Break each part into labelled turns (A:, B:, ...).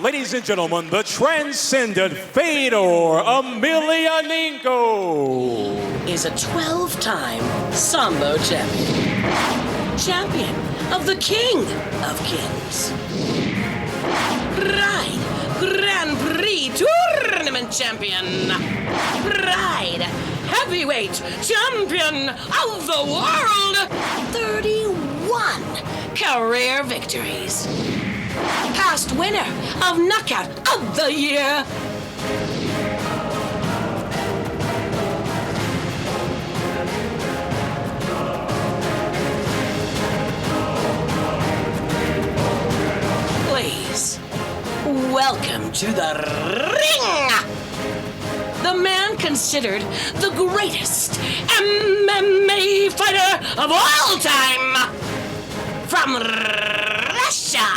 A: Ladies and gentlemen, the transcendent Fedor Emelianenko
B: is a 12-time Sambo champion. Champion of the King of Kings. Pride Grand Prix Tournament Champion. Pride Heavyweight Champion of the World. 31 career victories. Past winner of Knockout of the Year. Please, welcome to the ring! The man considered the greatest MMA fighter of all time! From Russia,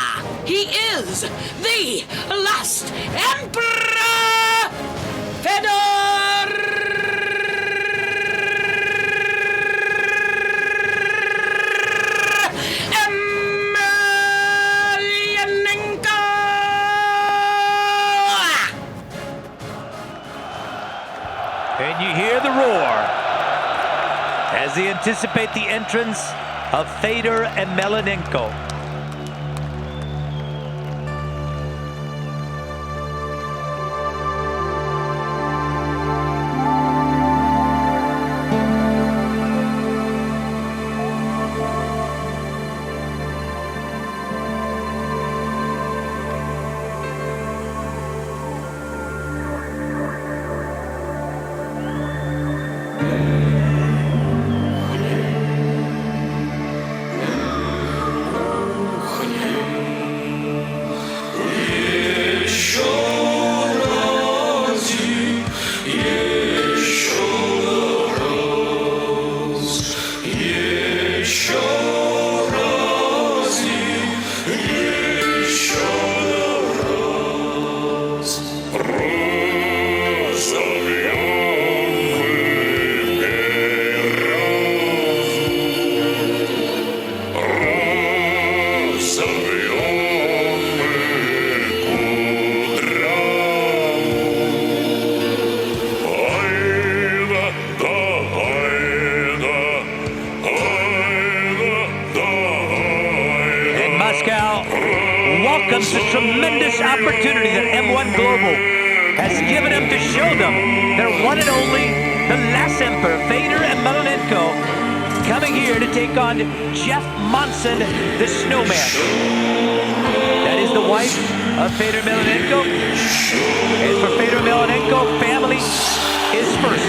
B: he is the last emperor, Fedor Emelianenko.
C: And you hear the roar as they anticipate the entrance of Fedor Emelianenko. Welcomes the tremendous opportunity that M1 Global has given them to show them their one and only, the last emperor, Fedor Emelianenko, coming here to take on Джефф Monson, the snowman. That is the wife of Fedor Emelianenko. And for Fedor Emelianenko, family is first.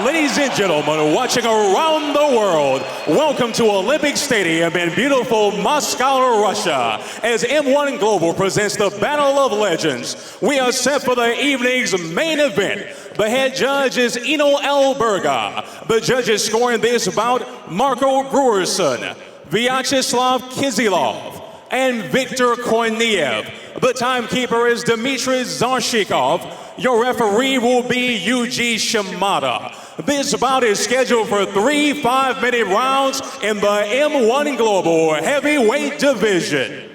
A: Ladies and gentlemen, watching around the world, welcome to Olympic Stadium in beautiful Moscow, Russia, as M1 Global presents the Battle of Legends. We are set for the evening's main event. The head judge is Eno Alberga. The judges scoring this bout, Marco Gruerson, Vyacheslav Kizilov, and Viktor Korniev. The timekeeper is Dmitry Zarshikov. Your referee will be Yuji Shimada. This bout is scheduled for 3 5-minute rounds in the M1 Global Heavyweight Division.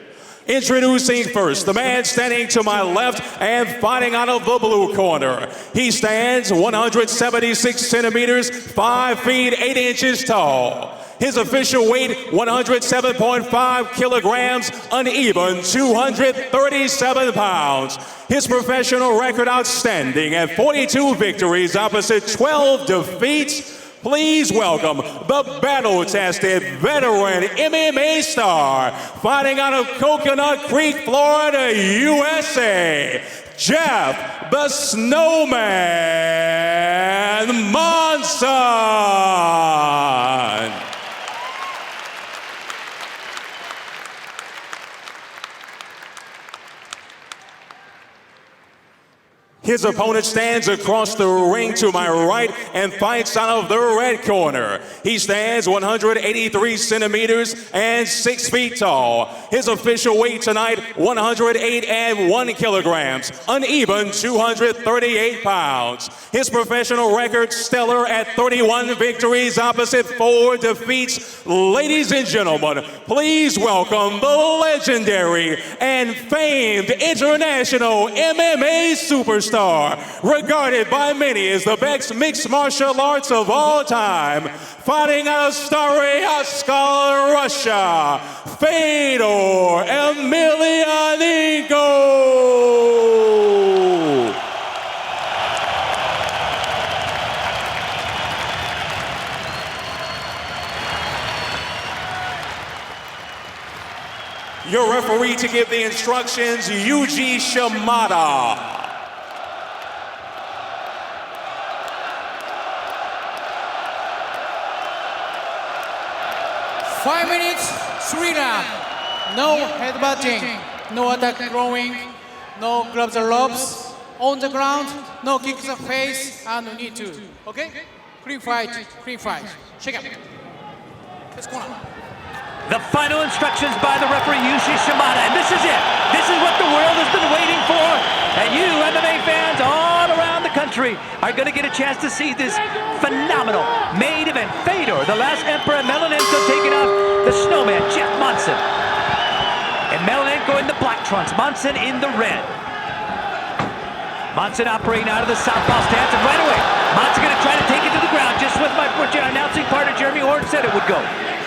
A: Introducing first, the man standing to my left and fighting out of the blue corner. He stands 176 centimeters, 5 feet 8 inches tall. His official weight, 107.5 kilograms, uneven 237 pounds. His professional record outstanding at 42 victories opposite 12 defeats. Please welcome the battle-tested veteran MMA star, fighting out of Coconut Creek, Florida, USA, Jeff the Snowman Monson. His opponent stands across the ring to my right and fights out of the red corner. He stands 183 centimeters and 6 feet tall. His official weight tonight, 108.1 kilograms, uneven 238 pounds. His professional record, stellar at 31 victories opposite 4 defeats. Ladies and gentlemen, please welcome the legendary and famed international MMA superstar, regarded by many as the best mixed martial arts of all time, fighting out of starry Moscow, Russia, Fedor Emelianenko. Your referee to give the instructions, Yuji Shimada.
D: 5 minutes, 3 rounds. No headbutting, no attack throwing, no gloves or lobs. On the ground, no kicks of face, and no need to. Okay? Clean fight, clean fight. Shake up. Let's go now.
C: The final instructions by the referee, Yuji Shimada, and this is it. This is what the world has been waiting for, and you MMA fans all around the country are going to get a chance to see this phenomenal main event. Fedor, the last Emperor Emelianenko, taking off the snowman, Jeff Monson. Emelianenko in the black trunks, Monson in the red. Monson operating out of the southpaw stance, and right away, Monson going to try to take it to the ground, just what my announcing partner Jeremy Horn said it would go.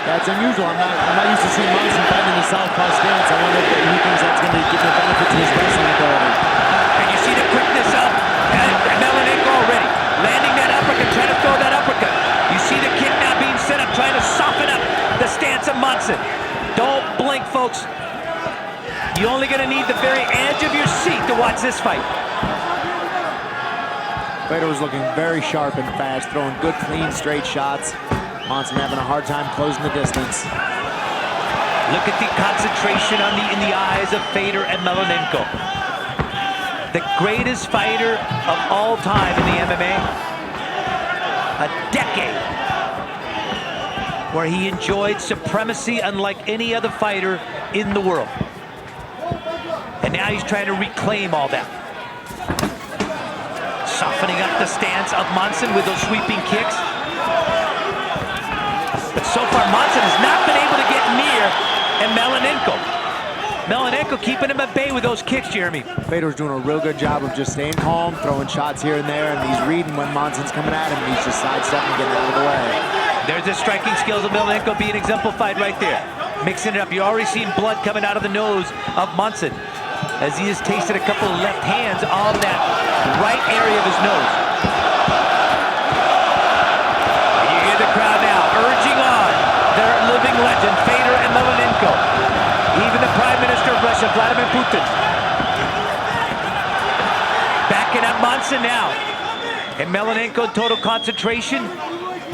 E: That's unusual. I'm not used to seeing Monson fighting in the southpaw stance. I wonder if he thinks that's going to give him benefit to his wrestling ability.
C: And you see the quickness of Emelianenko already, landing that uppercut, trying to throw that uppercut. You see the kick now being set up, trying to soften up the stance of Monson. Don't blink, folks. You're only going to need the very edge of your seat to watch this fight.
E: Fedor was looking very sharp and fast, throwing good, clean, straight shots. Monson having a hard time closing the distance.
C: Look at the concentration in the eyes of Fedor Emelianenko. The greatest fighter of all time in the MMA. A decade where he enjoyed supremacy unlike any other fighter in the world. And now he's trying to reclaim all that. Softening up the stance of Monson with those sweeping kicks. But so far, Monson has not been able to get near Emelianenko. Emelianenko keeping him at bay with those kicks, Jeremy.
E: Fedor's doing a real good job of just staying calm, throwing shots here and there, and he's reading when Monson's coming at him, and he's just sidestepping, getting out of the way.
C: There's the striking skills of Emelianenko being exemplified right there. Mixing it up. You're already seeing blood coming out of the nose of Monson as he has tasted a couple of left hands on that right area of his nose. You hear the crowd now urging on their living legend, Fedor Emelianenko. Even the Prime Minister of Russia, Vladimir Putin. Backing up Monson now. Emelianenko, total concentration.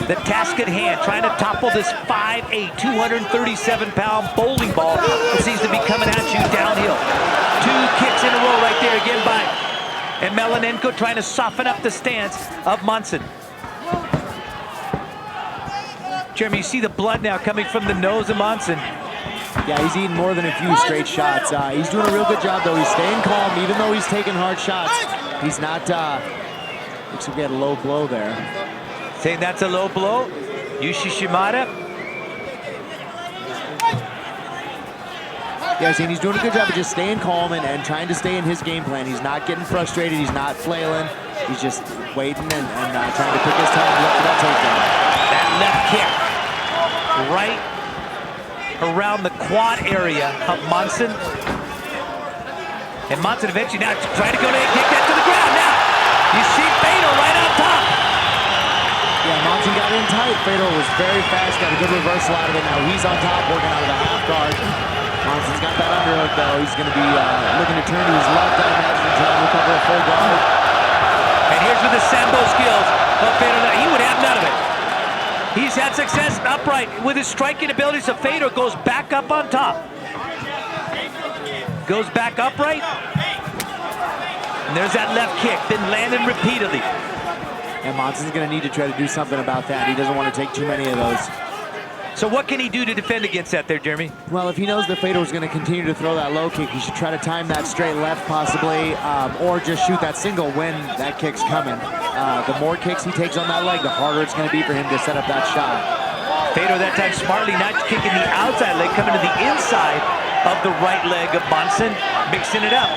C: The task at hand, trying to topple this 5'8", 237-pound bowling ball that seems to be coming at you downhill. 2 kicks in a row right there again by Emelianenko, trying to soften up the stance of Monson. Jeremy, you see the blood now coming from the nose of Monson.
E: Yeah, he's eating more than a few straight shots. He's doing a real good job, though. He's staying calm, even though he's taking hard shots. He's not, looks like we had a low blow there.
C: Saying that's a low blow. Yuji Shimada.
E: Yeah, he's doing a good job of just staying calm and trying to stay in his game plan. He's not getting frustrated. He's not flailing. He's just waiting and trying to pick his time and look for that takedown.
C: That left kick right around the quad area of Monson. And Monson eventually now trying to go in and kick that to the ground. Now, you see Fedor right on top.
E: Yeah, Monson got in tight. Fedor was very fast, got a good reversal out of it. Now he's on top, working out of the half guard. Monson's got that underhook, though. He's going to be looking to turn to his left, I imagine, and try to recover a full guard.
C: And here's with the sambo skills of Fedor. He would have none of it. He's had success upright with his striking abilities, so Fedor goes back up on top. Goes back upright. And there's that left kick, then landed repeatedly.
E: And Monson's going to need to try to do something about that. He doesn't want to take too many of those.
C: So what can he do to defend against that there, Jeremy?
E: Well, if he knows that Fedor's going to continue to throw that low kick, he should try to time that straight left possibly, or just shoot that single when that kick's coming. The more kicks he takes on that leg, the harder it's going to be for him to set up that shot.
C: Fedor that time smartly not kicking the outside leg, coming to the inside of the right leg of Monson, mixing it up.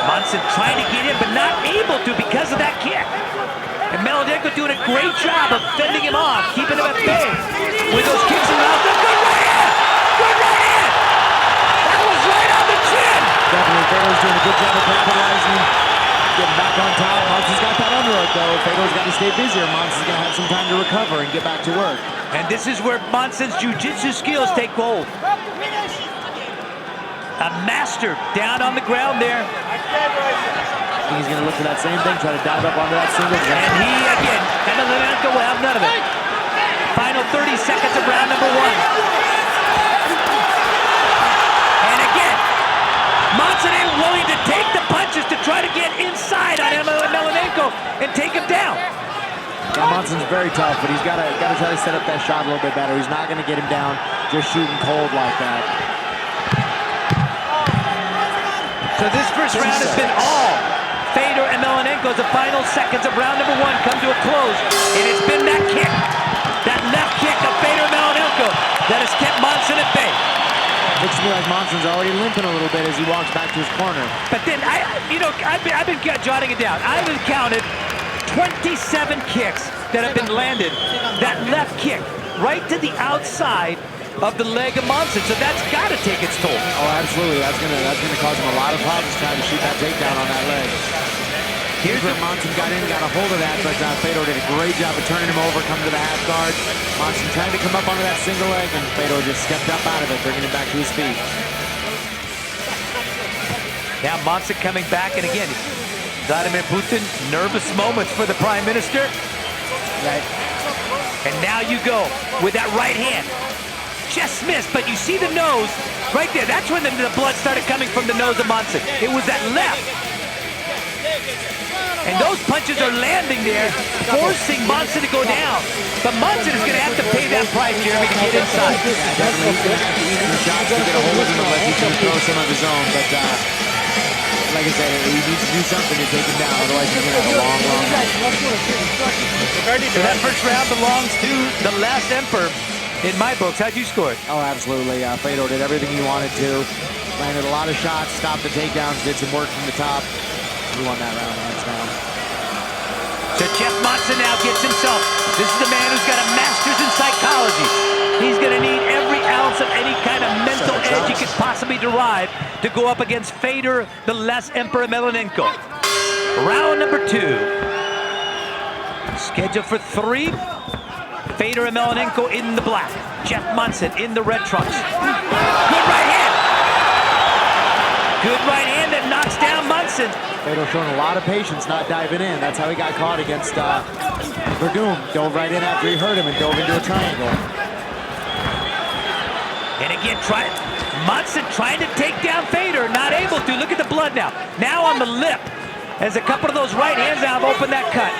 C: Monson trying to get in, but not able to because of that kick. And Emelianenko doing a great job of fending him off, keeping him at bay with those kicks around the good right hand! Good right hand! That was right on the chin!
E: Definitely, Fedor's doing a good job of capitalizing, getting back on top. Monson's got that underhook, though. Fedor's got to stay busy, or Monson's going to have some time to recover and get back to work.
C: And this is where Monson's jiu-jitsu skills take hold. A master down on the ground there.
E: I think he's going to look for that same thing, try to dive up onto that single.
C: And he, again, Emelianenko will have none of it. Final 30 seconds of round number 1. And again, Monson ain't willing to take the punches to try to get inside on Emelianenko and take him down.
E: Yeah, Monson's very tough, but he's got to try to set up that shot a little bit better. He's not going to get him down just shooting cold like that.
C: So this first round has been all Fedor Emelianenko. The final seconds of round number 1 come to a close, and it's been that kick, that left kick of Fedor Emelianenko that has kept Monson at bay.
E: Looks to me like Monson's already limping a little bit as he walks back to his corner.
C: But then, I've been jotting it down. I've counted 27 kicks that have been landed. That left kick right to the outside of the leg of Monson, so that's got to take its toll.
E: Oh, absolutely. That's gonna cause him a lot of problems trying to shoot that takedown on that leg.
C: Here's
E: where Monson got in, got a hold of that, but Fedor did a great job of turning him over, coming to the half guard. Monson trying to come up onto that single leg, and Fedor just stepped up out of it, bringing him back to his feet.
C: Now Monson coming back, and again, Vladimir Putin, nervous moments for the Prime Minister.
E: Right.
C: And now you go with that right hand. Just missed, but you see the nose right there. That's when the blood started coming from the nose of Monson. It was that left. And those punches are landing there, forcing Monson to go down. But Monson is going to have to pay that price, Jeremy, to get inside.
E: Yeah, definitely. He's going to have to eat the shots to get a hold of him unless he's going to throw some of his own. But like I said, he needs to do something to take him down. Otherwise, he's going to have a long, long night.
C: So that first round belongs to the last emperor. In my books, how'd you score it?
E: Oh, absolutely. Fedor did everything he wanted to. Landed a lot of shots, stopped the takedowns, did some work from the top. He won that round hands down.
C: So Jeff Monson now gets himself. This is the man who's got a master's in psychology. He's going to need every ounce of any kind of mental edge he could possibly derive to go up against Fedor, the last Emperor Emelianenko. Round number 2. Scheduled for 3. Fedor Emelianenko in the black. Jeff Monson in the red trunks. Good right hand. Good right hand that knocks down Monson.
E: Fedor showing a lot of patience, not diving in. That's how he got caught against Verdum. Dove right in after he hurt him and dove into a triangle.
C: And again, Monson trying to take down Fedor, not able to. Look at the blood now. Now on the lip, as a couple of those right hands now have opened that cut.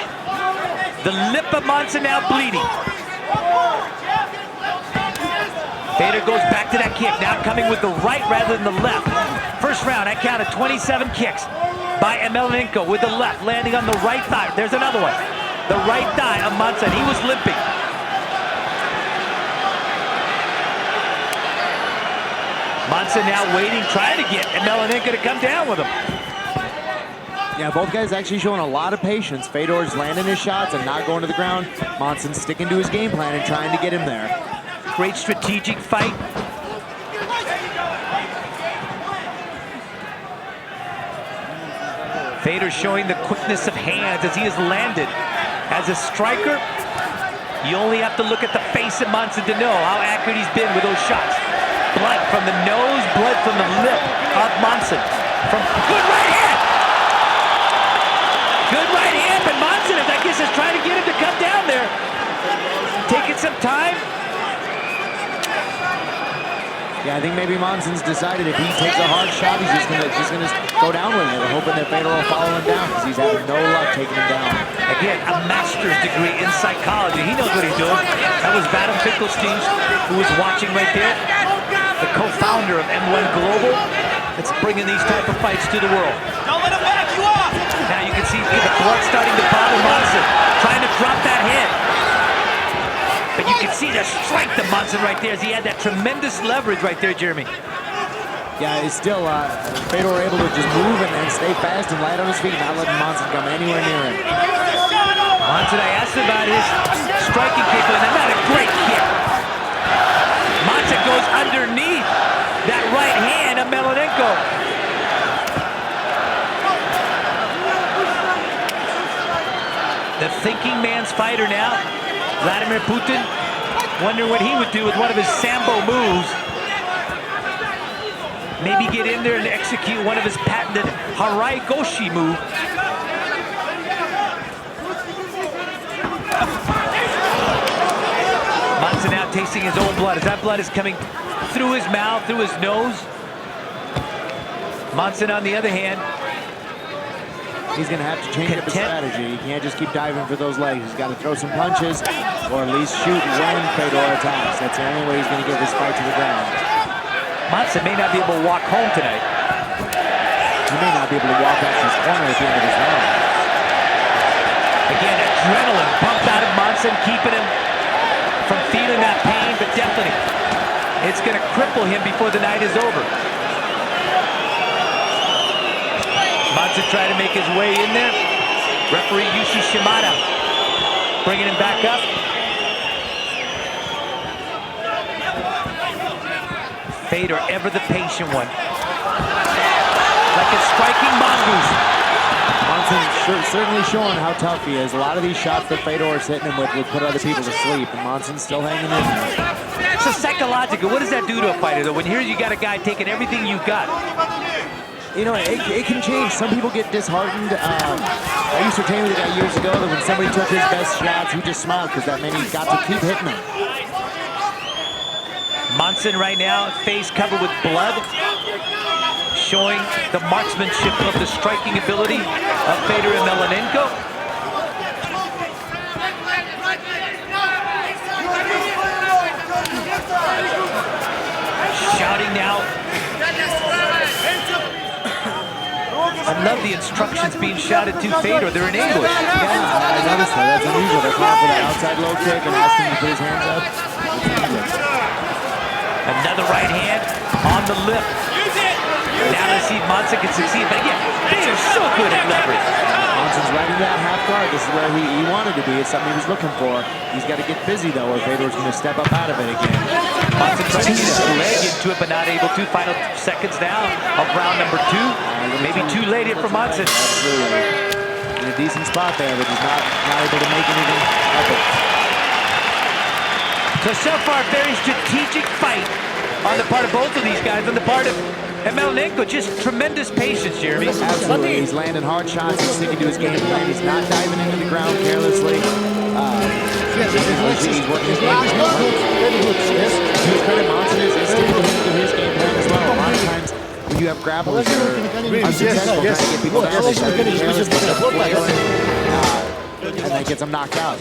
C: The lip of Monson now bleeding. Fedor goes back to that kick, now coming with the right rather than the left. First round, I counted 27 kicks by Emelianenko with the left, landing on the right thigh. There's another one. The right thigh of Monson. He was limping. Monson now waiting, trying to get Emelianenko to come down with him.
E: Yeah, both guys actually showing a lot of patience. Fedor's landing his shots and not going to the ground. Monson sticking to his game plan and trying to get him there.
C: Great strategic fight. Fedor showing the quickness of hands as he has landed. As a striker, You only have to look at the face of Monson to know how accurate he's been with those shots. Blood from the nose, blood from the lip of Monson. From good right hand. Good right hand, but Monson, I guess, is trying to get him to come down there. Taking some time.
E: Yeah, I think maybe Monson's decided if he takes a hard shot, he's just gonna go down with it, hoping that Fedor will follow him down because he's having no luck taking him down.
C: Again, a master's degree in psychology. He knows what he's doing. That was Vadim Finkelstein, who was watching right there, the co-founder of M1 Global. That's bringing these type of fights to the world.
F: Don't let him back you up!
C: Now you can see the blood starting to bother Monson, trying to drop that head. But you can see the strength of Monson right there as he had that tremendous leverage right there, Jeremy.
E: Yeah, it's still Fedor able to just move and stay fast and light on his feet, not letting Monson come anywhere near him.
C: Monson, I asked him about his striking capability, and not a great kick. Monson goes underneath that right hand of Emelianenko. The thinking man's fighter now, Vladimir Putin, wonder what he would do with one of his Sambo moves. Maybe get in there and execute one of his patented Harai Goshi move. Monson now tasting his own blood as that blood is coming through his mouth, through his nose. Monson, on the other hand,
E: he's going to have to change up his strategy. He can't just keep diving for those legs. He's got to throw some punches or at least shoot when Fedor attacks. That's the only way he's going to get this fight to the ground.
C: Monson may not be able to walk home tonight.
E: He may not be able to walk out to his corner at the end of his round.
C: Again, adrenaline pumped out of Monson, keeping him from feeling that pain, but definitely it's going to cripple him before the night is over. Monson trying to make his way in there. Referee Yushi Shimada bringing him back up. Fedor, ever the patient one. Like a striking mongoose.
E: Monson certainly showing how tough he is. A lot of these shots that Fedor is hitting him with would put other people to sleep, and Monson's still hanging in there.
C: So psychological, what does that do to a fighter, though? When here you got a guy taking everything you got.
E: You know, it can change. Some people get disheartened. I used to train with a guy years ago that when somebody took his best shots, he just smiled because that meant he got to keep hitting them.
C: Monson right now, face covered with blood, showing the marksmanship of the striking ability of Fedor Emelianenko. Shouting now. I love the instructions being shouted to Fedor. They're in English.
E: Yeah, I noticed that. That's unusual. They're calling for the outside low kick and asking him to put his hands up.
C: Another right hand on the lip. Now let's see if Monson can succeed. But again, Fedor's so good at leverage.
E: Monson's right in that half guard. This is where he wanted to be. It's something he was looking for. He's got to get busy, though, or Fedor's going to step up out of it again.
C: Monson trying to get his leg into it, but not able to. Final seconds now of round number 2. Maybe too late here for Monson.
E: Absolutely. In a decent spot there, but he's not able to make anything of it.
C: So far, very strategic fight on the part of both of these guys, on the part of Emelianenko. Just tremendous patience, Jeremy.
E: Absolutely. He's landing hard shots. He's sticking to his game plan. He's not diving into the ground carelessly. He's working his game plan. To his credit, Monson is sticking to his game plan as well. A lot of times, when you have grapplers that are unsuccessful trying to get people down, they start getting careless, and that gets them knocked out.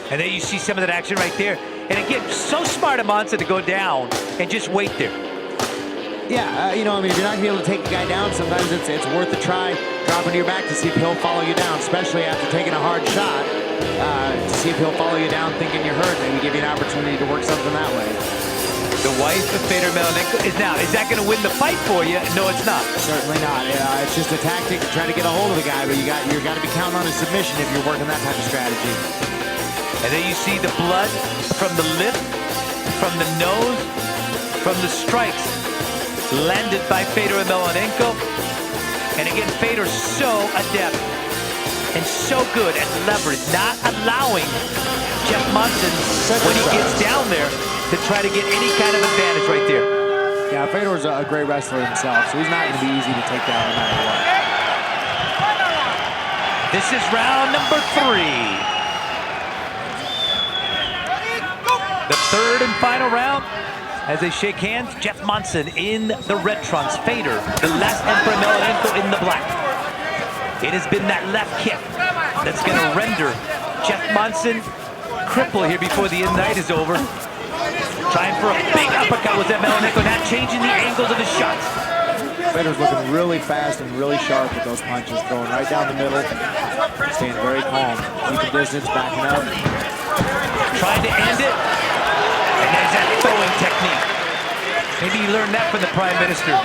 C: And then you see some of that action right there. And again, so smart of Monson to go down and just wait there.
E: Yeah, you know, I mean, if you're not going to be able to take the guy down, sometimes it's worth a try. Dropping to your back to see if he'll follow you down, especially after taking a hard shot. To see if he'll follow you down thinking you're hurt, maybe give you an opportunity to work something that way.
C: The wife of Fedor Emelianenko is that going to win the fight for you? No, it's not.
E: Certainly not. It's just a tactic to try to get a hold of the guy, but you got to be counting on his submission if you're working that type of strategy.
C: And then you see the blood from the lip, from the nose, from the strikes landed by Fedor Emelianenko. And again, Fedor's so adept and so good at leverage, not allowing Jeff Monson when he gets down there to try to get any kind of advantage right there.
E: Yeah, Fedor's a great wrestler himself, so he's not going to be easy to take down no matter what.
C: This is round number 3. The third and final round. As they shake hands, Jeff Monson in the red trunks, Fedor, the last Emperor Emelianenko in the black. It has been that left kick that's going to render Jeff Monson crippled here before the night is over. Trying for a big uppercut with Emelianenko, not changing the angles of his shots.
E: Fedor's looking really fast and really sharp with those punches, throwing right down the middle, staying very calm, keeping distance, backing up.
C: Trying to end it. And there's that throwing technique. Maybe he learned that from the Prime Minister.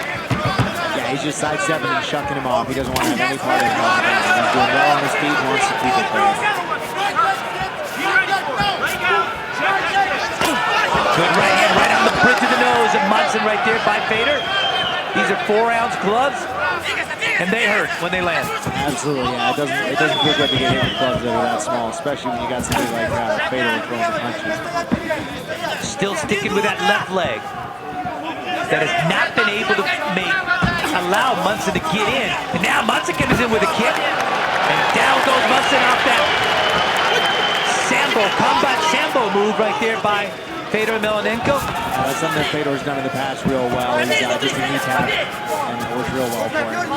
E: Yeah, he's just sidestepping and shucking him off. He doesn't want to have any part of it. He's doing well on his feet, wants to keep it there.
C: Good right hand, right on the bridge of the nose of Monson right there by Fedor. These are 4-ounce gloves, and they hurt when they land.
E: Absolutely, yeah. It doesn't feel good to get hit with gloves that are that small, especially when you got somebody like Fedor throwing the punches.
C: Still sticking with that left leg that has not been able to allow Monson to get in. And now Monson comes in with a kick, and down goes Monson off that combat sambo move right there by Fedor Emelianenko.
E: That's something that Fedor's done in the past real well. He's just a knee tap, and it works real well for him.
C: And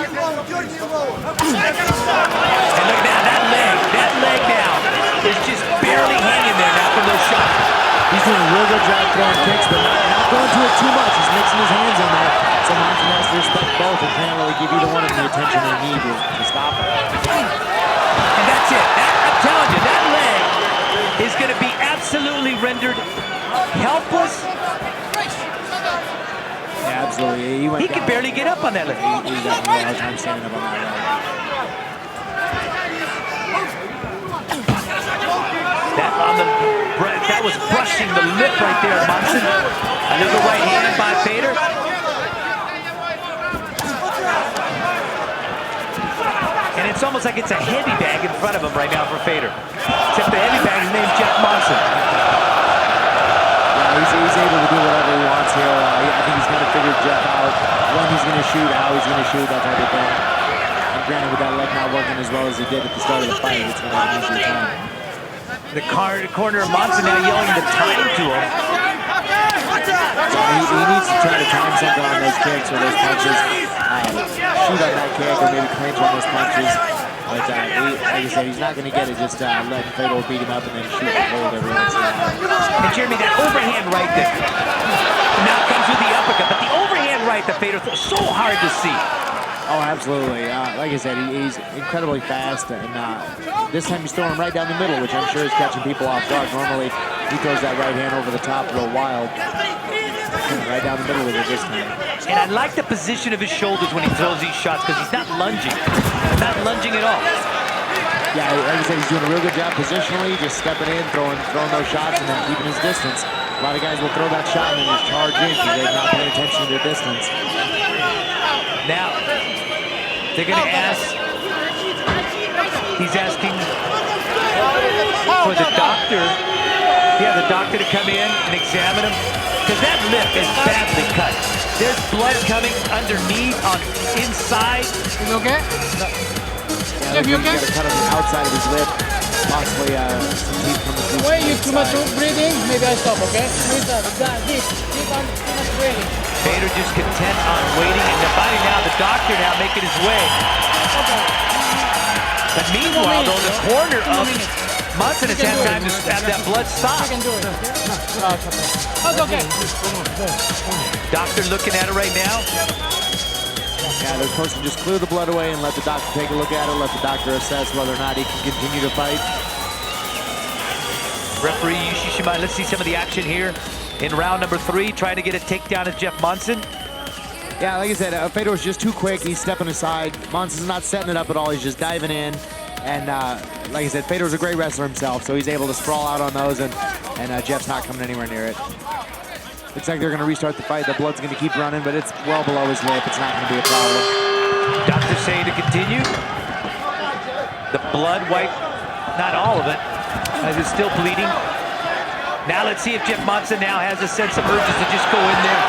C: look now, that leg now is just barely hanging there now from those shots.
E: He's doing a real good job throwing kicks, but not going to it too much. He's mixing his hands in there. So Monson has to respect both and can't really give either one of them the attention they need to stop him.
C: And that's it. I'm telling you, that leg is going to be absolutely rendered helpless.
E: Yeah, absolutely.
C: He could barely get up on that leg.
E: He's having a hard time standing up on that leg.
C: That was brushing the lip right there, Monson. A little right hand by Fedor. And it's almost like it's a heavy bag in front of him right now for Fedor. Except the heavy bag is named Jeff Monson.
E: Yeah, he's able to do whatever he wants here. I think he's going to figure Jeff out when he's going to shoot, how he's going to shoot, that type of thing. And granted, with that leg not working as well as he did at the start of the fight, it's going to have an easier time.
C: The corner of Monson now yelling the time to him.
E: So he needs to try to time something on those kicks or those punches. Shoot on that kick or maybe clinch on those punches. But like I said, he's not going to get it just letting Fedor beat him up and then shoot and hold every once in a while.
C: And Jeremy, that overhand right there. Now comes with the uppercut, but the overhand right that Fedor throws so hard to see.
E: Oh, absolutely. Like I said, he's incredibly fast, and this time he's throwing him right down the middle, which I'm sure is catching people off guard. Normally, he throws that right hand over the top real wild. Right down the middle with it this time.
C: And I like the position of his shoulders when he throws these shots, because he's not lunging. Not lunging at all.
E: Yeah, like I said, he's doing a real good job positionally, just stepping in, throwing those shots, and then keeping his distance. A lot of guys will throw that shot and then just charge in because they're not paying attention to their distance.
C: Now, they're going to ask, he's asking for the doctor, the doctor to come in and examine him, because that lip is badly cut. There's blood coming underneath, inside.
D: Is it okay?
E: Yeah, you okay? He's got a cut on the outside of his lip, possibly some teeth from the tooth.
D: When you too much breathing, maybe I stop, okay? Please, keep on too much breathing.
C: Fedor just content on waiting, and they're finding now the doctor now making his way. But meanwhile, though, the corner of Monson has had time to have that blood stop.
D: I can do it. That's okay.
C: Doctor looking at it right now.
E: Yeah, they're supposed to just clear the blood away and let the doctor take a look at it, let the doctor assess whether or not he can continue to fight.
C: Referee Yushi Shimai, let's see some of the action here in round number 3, trying to get a takedown of Jeff Monson.
E: Yeah, like I said, Fedor's just too quick. He's stepping aside. Monson's not setting it up at all. He's just diving in. And like I said, Fedor's a great wrestler himself, so he's able to sprawl out on those, and Jeff's not coming anywhere near it. Looks like they're going to restart the fight. The blood's going to keep running, but it's well below his lip. It's not going to be a problem.
C: Doctor saying to continue. The blood wipe, not all of it, as it's still bleeding. Now let's see if Jeff Monson now has a sense of urgency to just go in there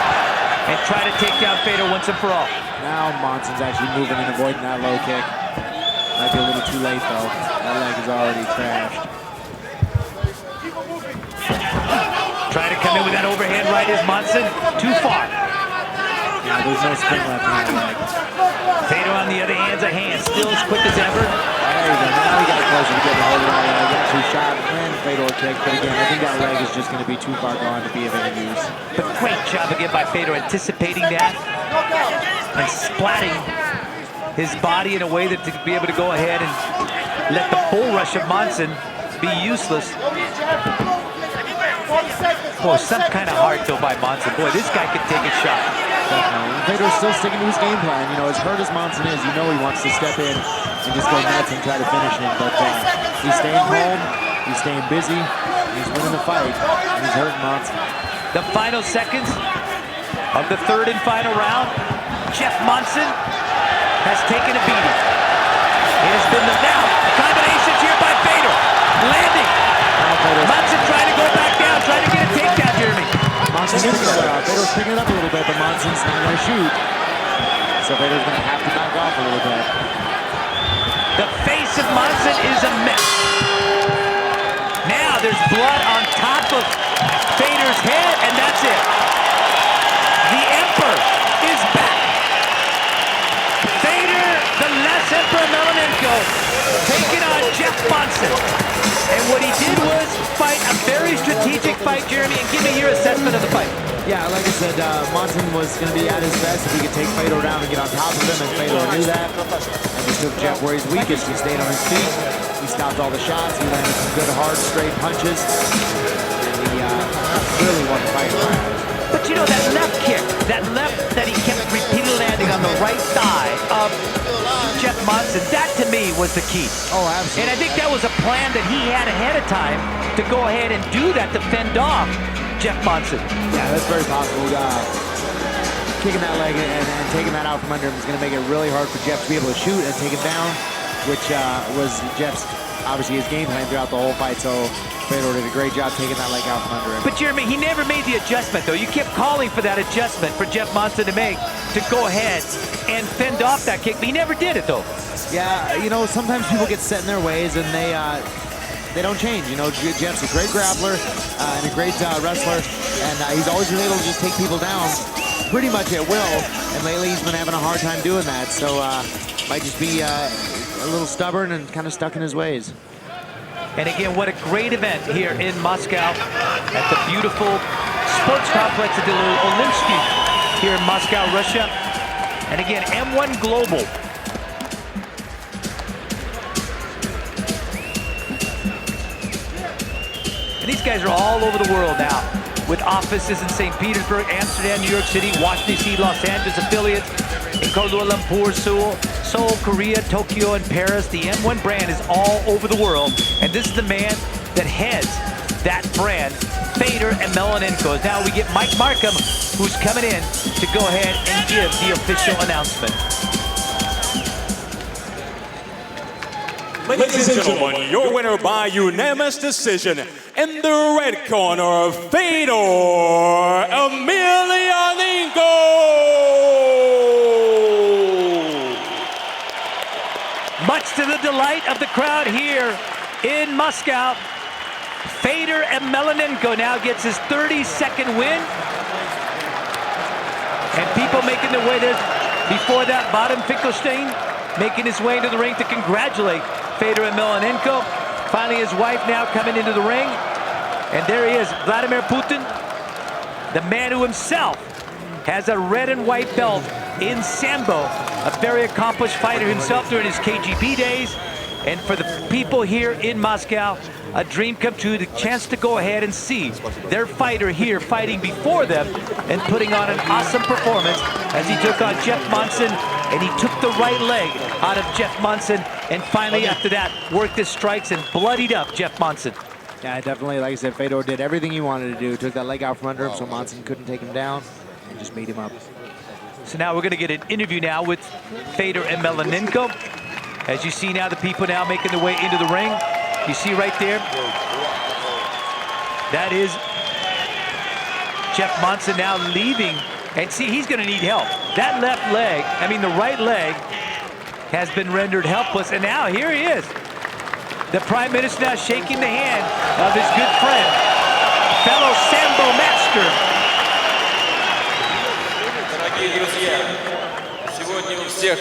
C: and try to take down Fedor once and for all.
E: Now Monson's actually moving and avoiding that low kick. Might be a little too late though. That leg is already trashed.
C: Trying to come in with that overhand right is Monson. Too far.
E: Yeah, there's no spin left in that leg.
C: Fedor on the other hand's a hand, still as quick as ever.
E: There you go. Now he got closer to getting a hold of that leg. Actually shot and Fedor kick, but again, I think that leg is just going to be too far gone to be of any use.
C: But great job again by Fedor anticipating that and splatting his body in a way that to be able to go ahead and let the bull rush of Monson be useless. Boy, some kind of heart though by Monson. Boy, this guy could take a shot.
E: Definitely. Fedor's still sticking to his game plan. You know, as hurt as Monson is, you know he wants to step in and just go nuts and try to finish him. But he's staying home, he's staying busy, he's winning the fight, and he's hurting Monson.
C: The final seconds of the third and final round. Jeff Monson has taken a beating. It has been the combinations here by Fedor. Landing. Monson trying to go back down, trying to get a takedown, Jeremy.
E: Monson's picking it up. Fedor's picking it up a little bit, but Monson's not going to shoot. So Fedor's going to have to back off a little bit.
C: The face of Monson is a mess. Now there's blood on top of Fedor's head, and that's it. The Emperor is back. Fedor, the last Emperor Emelianenko, taking on Jeff Monson. And what he did was fight a very strategic fight, Jeremy, and give me your assessment of the fight.
E: Yeah, like I said, Monson was going to be at his best if he could take Fedor down and get on top of him, and Fedor knew that. And he took Jeff where he's weakest. He stayed on his feet. He stopped all the shots. He landed some good, hard, straight punches. And he really won the fight.
C: But you know, that left kick, that left that he kept repeatedly landing on the right thigh of Jeff Monson, that to me was the key.
E: Oh, absolutely.
C: And I think that was a plan that he had ahead of time to go ahead and do that to fend off Jeff Monson.
E: Yeah, that's very possible. Kicking that leg and taking that out from under him is going to make it really hard for Jeff to be able to shoot and take him down, which was Jeff's, obviously, his game plan throughout the whole fight. So Fedor did a great job taking that leg out from under him.
C: But Jeremy, he never made the adjustment, though. You kept calling for that adjustment for Jeff Monson to make to go ahead and fend off that kick, but he never did it, though.
E: Yeah, you know, sometimes people get set in their ways and they don't change. You know, Jeff's a great grappler and a great wrestler, and he's always been able to just take people down pretty much at will. And lately, he's been having a hard time doing that. So might just be a little stubborn and kind of stuck in his ways.
C: And again, what a great event here in Moscow at the beautiful sports complex at the Olympiski here in Moscow, Russia. And again, M1 Global. And these guys are all over the world now, with offices in St. Petersburg, Amsterdam, New York City, Washington, D.C., Los Angeles affiliates, in Kuala Lumpur, Seoul, Korea, Tokyo, and Paris. The M1 brand is all over the world, and this is the man that heads that brand, Fedor Emelianenko. Now we get Mike Markham, who's coming in to go ahead and give the official announcement.
A: Ladies and gentlemen, your winner by unanimous decision in the red corner, Fedor Emelianenko.
C: Much to the delight of the crowd here in Moscow, Fedor Emelianenko now gets his 32nd win. And people making their way there. Before that, Vadim Finkelstein making his way into the ring to congratulate Fedor Emelianenko. Finally, his wife now coming into the ring. And there he is, Vladimir Putin, the man who himself has a red and white belt in Sambo, a very accomplished fighter himself during his KGB days. And for the people here in Moscow, a dream come true, the chance to go ahead and see their fighter here fighting before them and putting on an awesome performance as he took on Jeff Monson, and he took the right leg out of Jeff Monson, and finally after that worked his strikes and bloodied up Jeff Monson.
E: Yeah, definitely, like I said, Fedor did everything he wanted to do. Took that leg out from under him so Monson couldn't take him down and just beat him up.
C: So now we're going to get an interview now with Fedor Emelianenko. As you see now, the people now making their way into the ring. You see right there That is Jeff Monson now leaving. And see, he's going to need help. That left leg, I mean the right leg, has been rendered helpless. And now here he is. The Prime Minister now shaking the hand of his good friend, fellow Sambo master.
F: Дорогие друзья, сегодня у всех